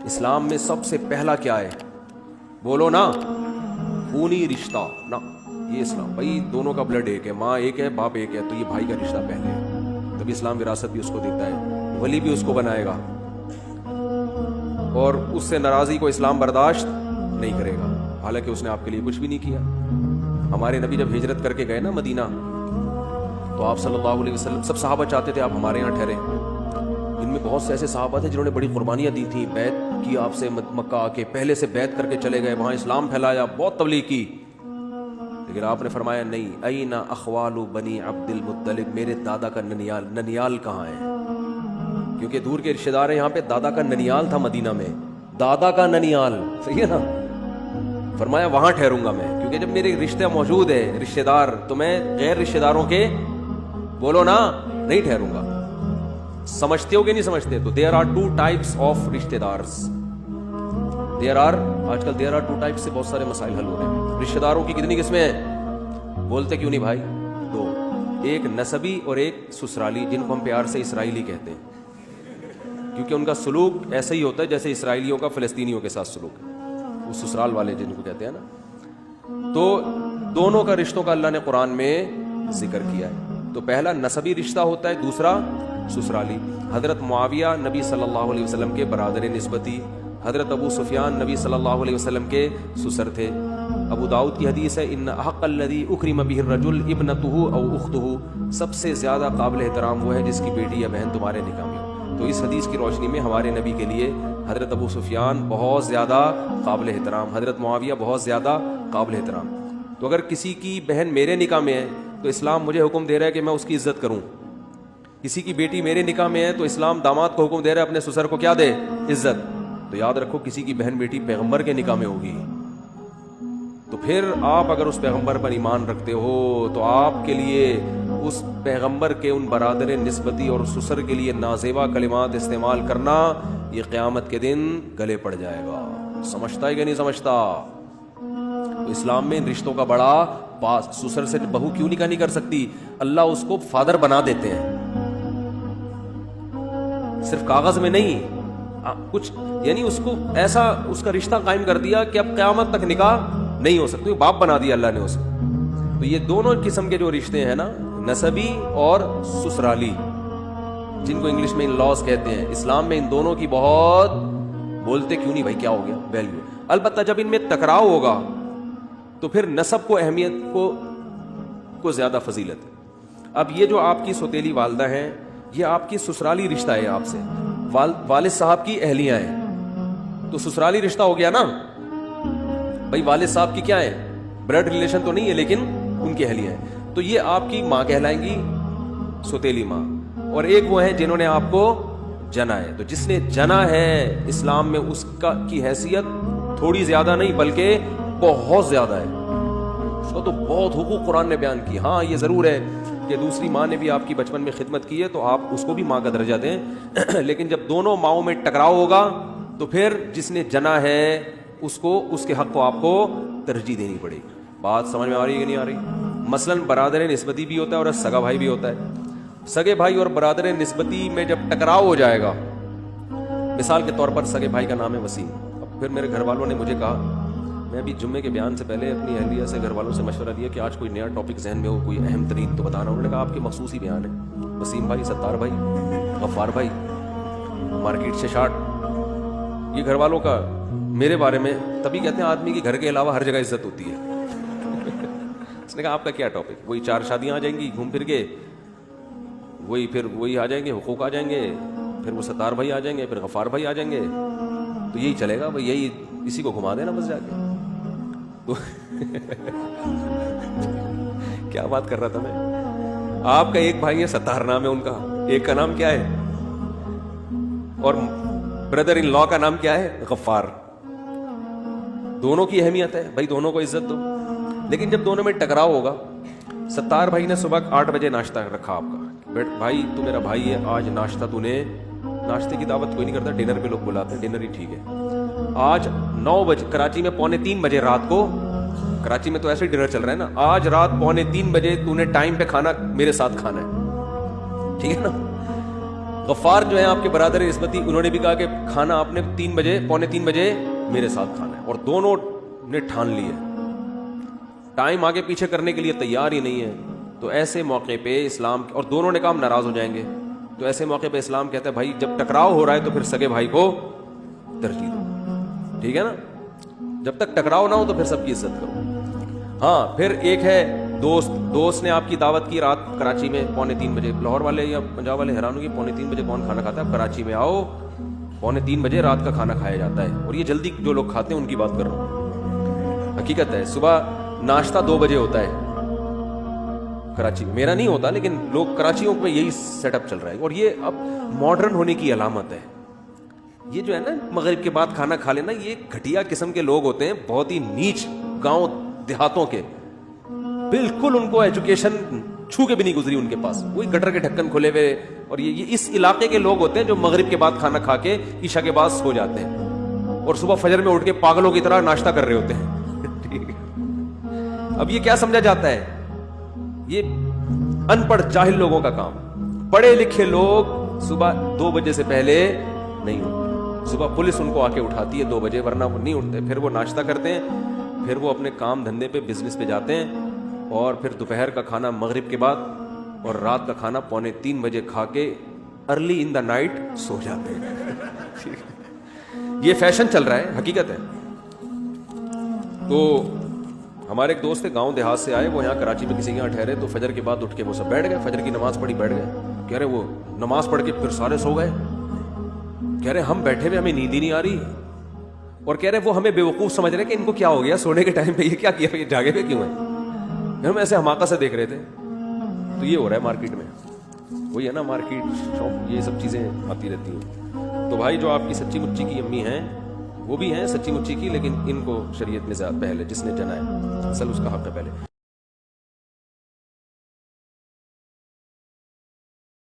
اسلام میں سب سے پہلا کیا ہے؟ بولو نا، خونی رشتہ نا، یہ اسلام بھائی دونوں کا بلڈ ایک ہے، ماں ایک ہے باپ ایک ہے، تو یہ بھائی کا رشتہ پہلے ہے، تبھی اسلام وراثت بھی اس کو دیتا ہے، ولی بھی اس کو بنائے گا، اور اس سے ناراضی کو اسلام برداشت نہیں کرے گا، حالانکہ اس نے آپ کے لیے کچھ بھی نہیں کیا۔ ہمارے نبی جب ہجرت کر کے گئے نا مدینہ، تو آپ صلی اللہ علیہ وسلم، سب صحابہ چاہتے تھے آپ ہمارے یہاں ٹھہرے، ان میں بہت سے ایسے صحابہ تھے جنہوں نے بڑی قربانیاں دی تھیں، بیعت کی آپ سے، مکہ آ کے پہلے سے بیعت کر کے چلے گئے، وہاں اسلام پھیلایا، بہت تبلیغ کی، لیکن آپ نے فرمایا نہیں، این اخوال بنی عبد المطلب، میرے دادا کا ننیال کہاں ہے؟ کیونکہ دور کے رشتے دار ہیں، یہاں پہ دادا کا ننیال تھا مدینہ میں، دادا کا ننیال، صحیح ہے نا؟ فرمایا وہاں ٹھہروں گا میں، کیونکہ جب میرے رشتے موجود ہے رشتے دار، تو میں غیر رشتے داروں کے، بولو نا، نہیں ٹھہروں گا۔ سمجھتے ہو کہ نہیں سمجھتے؟ تو there are two types of رشتے دارس، آج کل دیر آر ٹو ٹائپس سے بہت سارے مسائل حل ہو رہے ہیں۔ رشتے داروں کی کتنی قسمیں ہیں؟ بولتے کیوں نہیں بھائی؟ دو، ایک نسبی اور ایک سسرالی، جن کو ہم پیار سے اسرائیلی کہتے ہیں، کیونکہ ان کا سلوک ایسا ہی ہوتا ہے جیسے اسرائیلیوں کا فلسطینیوں کے ساتھ سلوک ہے، وہ سسرال والے جن کو کہتے ہیں نا۔ تو دونوں کا رشتوں کا اللہ نے قرآن میں ذکر کیا ہے۔ تو پہلا نسبی رشتہ ہوتا ہے، دوسرا سسرالی۔ حضرت معاویہ نبی صلی اللہ علیہ وسلم کے برادر نسبتی، حضرت ابو سفیان نبی صلی اللہ علیہ وسلم کے سسر تھے۔ ابو داؤد کی حدیث ہے، ان احق الذی اکرم بہ الرجل ابنتہ او اختہ، سب سے زیادہ قابل احترام وہ ہے جس کی بیٹی یا بہن تمہارے نکاح میں ہو۔ تو اس حدیث کی روشنی میں ہمارے نبی کے لیے حضرت ابو سفیان بہت زیادہ قابل احترام، حضرت معاویہ بہت زیادہ قابل احترام۔ تو اگر کسی کی بہن میرے نکاح میں ہے تو اسلام مجھے حکم دے رہا ہے کہ میں اس کی عزت کروں۔ کسی کی بیٹی میرے نکاح میں ہے تو اسلام داماد کو حکم دے رہا ہے اپنے سسر کو کیا دے؟ عزت۔ تو یاد رکھو، کسی کی بہن بیٹی پیغمبر کے نکاح میں ہوگی، تو پھر آپ اگر اس پیغمبر پر ایمان رکھتے ہو تو آپ کے لیے اس پیغمبر کے ان برادر نسبتی اور سسر کے لیے نازیبا کلمات استعمال کرنا یہ قیامت کے دن گلے پڑ جائے گا۔ سمجھتا ہے کہ نہیں سمجھتا؟ تو اسلام میں ان رشتوں کا بڑا پاس، سسر سے بہو کیوں نکاح نہیں کر سکتی؟ اللہ اس کو فادر بنا دیتے ہیں، صرف کاغذ میں نہیں، کچھ یعنی اس کو ایسا اس کا رشتہ قائم کر دیا کہ اب قیامت تک نکاح نہیں ہو سکتی، باپ بنا دیا اللہ نے اس کو۔ تو یہ دونوں قسم کے جو رشتے ہیں نا، نسبی اور سسرالی، جن کو انگلش میں ان لاز کہتے ہیں، اسلام میں ان دونوں کی بہت، بولتے کیوں نہیں بھائی، کیا ہو گیا، ویلیو۔ البتہ جب ان میں ٹکراؤ ہوگا تو پھر نسب کو اہمیت کو زیادہ فضیلت ہے۔ اب یہ جو آپ کی سوتیلی والدہ ہیں، یہ آپ کی سسرالی رشتہ ہے آپ سے، والد صاحب کی اہلیاں ہیں، تو سسرالی رشتہ ہو گیا نا بھائی، والد صاحب کی کیا ہے؟ بلڈ ریلیشن تو نہیں ہے لیکن ان کی اہلیاں ہیں، تو یہ آپ کی ماں کہلائیں گی، سوتیلی ماں۔ اور ایک وہ ہیں جنہوں نے آپ کو جنا ہے، تو جس نے جنا ہے اسلام میں اس کی حیثیت تھوڑی زیادہ نہیں بلکہ بہت زیادہ ہے، اس کو تو بہت حقوق قرآن نے بیان کی۔ ہاں یہ ضرور ہے کہ دوسری ماں نے بھی آپ کی بچپن میں خدمت کی ہے تو آپ اس کو بھی ماں کا درجہ دیں، لیکن جب دونوں ماؤں میں ٹکراؤ ہوگا تو پھر جس نے جنا ہے اس کو، اس کے حق کو آپ کو ترجیح دینی پڑے گی۔ بات سمجھ میں آ رہی ہے کہ نہیں آ رہی؟ مثلاً برادر نسبتی بھی ہوتا ہے اور سگا بھائی بھی ہوتا ہے۔ سگے بھائی اور برادر نسبتی میں جب ٹکراؤ ہو جائے گا، مثال کے طور پر سگے بھائی کا نام ہے وسیم، اب پھر میرے گھر والوں نے مجھے کہا، میں ابھی جمعے کے بیان سے پہلے اپنی اہلیہ سے، گھر والوں سے مشورہ لیا کہ آج کوئی نیا ٹاپک ذہن میں ہو، کوئی اہم ترین تو بتانا۔ انہوں نے کہا آپ کے مخصوص ہی بیان ہے، وسیم بھائی، ستار بھائی، غفار بھائی، مارکیٹ سے شارٹ، یہ گھر والوں کا میرے بارے میں۔ تبھی کہتے ہیں آدمی کی گھر کے علاوہ ہر جگہ عزت ہوتی ہے۔ اس نے کہا آپ کا کیا ٹاپک؟ وہی 4 شادیاں آ جائیں گی گھوم پھر کے، وہی آ جائیں گے، حقوق آ جائیں گے، پھر وہ ستار بھائی آ جائیں گے، پھر غفار بھائی آ جائیں گے، تو یہی چلے گا بھائی، یہی اسی کو گھما دینا بس جا کے۔ تو کیا بات کر رہا تھا میں؟ آپ کا ایک بھائی ہے ستار نام ہے ان کا، ایک کا نام کیا ہے؟ اور بردر ان لا کا نام کیا ہے؟ غفار۔ دونوں کی اہمیت ہے بھائی، دونوں کو عزت دو، لیکن جب دونوں میں ٹکراؤ ہوگا، ستار بھائی نے صبح 8 بجے ناشتہ رکھا آپ کا، بیٹ بھائی تو میرا بھائی ہے، آج ناشتہ تو نے، ناشتے کی دعوت کوئی نہیں کرتا، ڈنر پہ لوگ بلاتے ہیں، ڈنر ہی ٹھیک ہے، آج 9 بجے، کراچی میں 2:45 بجے رات کو، کراچی میں تو ایسے ہی ڈنر چل رہا ہے نا، آج رات 2:45 بجے تو نے ٹائم پہ کھانا میرے ساتھ کھانا ہے، ٹھیک ہے نا؟ غفار جو ہے آپ کے برادر نسبتی، انہوں نے بھی کہا کہ کھانا آپ نے 3 بجے، پونے 3 بجے میرے ساتھ کھانا ہے، اور دونوں نے ٹھان لیا، ٹائم آگے پیچھے کرنے کے لیے تیار ہی نہیں ہے. تو ایسے موقع پہ اسلام، اور دونوں نے کہا ہم ناراض ہو جائیں گے، تو ایسے موقع پہ اسلام کہتا ہے بھائی جب ٹکراؤ ہو رہا ہے تو پھر سگے بھائی کو ترجیح دو، ٹھیک ہے نا. جب تک ٹکراؤ نہ ہو تو پھر سب کی عزت کرو. ہاں پھر ایک ہے دوست نے آپ کی دعوت کی رات کراچی میں پونے 3 بجے. لاہور والے یا پنجاب والے حیران ہوں گے پونے 3 بجے کون کھانا کھاتا ہے. کراچی میں آؤ، پونے 3 بجے رات کا کھانا کھایا جاتا ہے، اور یہ جلدی جو لوگ کھاتے ہیں ان کی بات کر رہا ہوں. حقیقت ہے صبح ناشتہ 2 بجے ہوتا ہے کراچی میں. میرا نہیں ہوتا لیکن لوگ کراچیوں میں یہی سیٹ اپ چل رہا ہے، اور یہ اب ماڈرن ہونے کی علامت ہے. یہ جو ہے نا مغرب کے بعد کھانا کھا لینا، یہ گھٹیا قسم کے لوگ ہوتے ہیں، بہت ہی نیچ گاؤں دیہاتوں کے، بالکل ان کو ایجوکیشن چھو کے بھی نہیں گزری ان کے پاس، وہی گٹر کے ڈھکن کھلے ہوئے. اور یہ اس علاقے کے لوگ ہوتے ہیں جو مغرب کے بعد کھانا کھا کے عشاء کے بعد سو جاتے ہیں، اور صبح فجر میں اٹھ کے پاگلوں کی طرح ناشتہ کر رہے ہوتے ہیں. اب یہ کیا سمجھا جاتا ہے؟ یہ ان پڑھ جاہل لوگوں کا کام. پڑھے لکھے لوگ صبح 2 بجے سے پہلے نہیں اٹھتے. صبح پولیس ان کو آ کے اٹھاتی ہے 2 بجے، ورنہ وہ نہیں اٹھتے. پھر وہ ناشتہ کرتے ہیں، پھر وہ اپنے کام دھندے پہ، بزنس پہ جاتے ہیں، اور پھر دوپہر کا کھانا مغرب کے بعد اور رات کا کھانا پونے 3 بجے کھا کے early in the night so جاتے ہیں. یہ فیشن چل رہا ہے، حقیقت ہے. تو ہمارے ایک دوست گاؤں دیہات سے آئے، وہ یہاں کراچی میں کسی کے یہاں ٹھہرے، تو فجر کے بعد اٹھ کے وہ سب بیٹھ گئے، فجر کی نماز پڑھی بیٹھ گئے. کہہ رہے وہ نماز پڑھ کے پھر سارے سو گئے. کہہ رہے ہم بیٹھے ہوئے ہمیں نیند ہی نہیں آ رہی، اور کہہ رہے وہ ہمیں بیوقوف سمجھ رہے کہ ان کو کیا ہو گیا سونے کے ٹائم پہ یہ کیا کیا، یہ جاگے ہوئے کیوں ہیں. ہم ایسے حماقت سے دیکھ رہے تھے. تو یہ ہو رہا ہے مارکیٹ میں، وہی ہے نا مارکیٹ شاپ، یہ سب چیزیں آتی رہتی ہیں. تو بھائی جو آپ کی سچی مچی کی امی ہیں وہ بھی ہیں سچی مچی کی، لیکن ان کو شریعت میں زیادہ پہلے جس نے جنا ہے اصل اس کا حق ہے پہلے.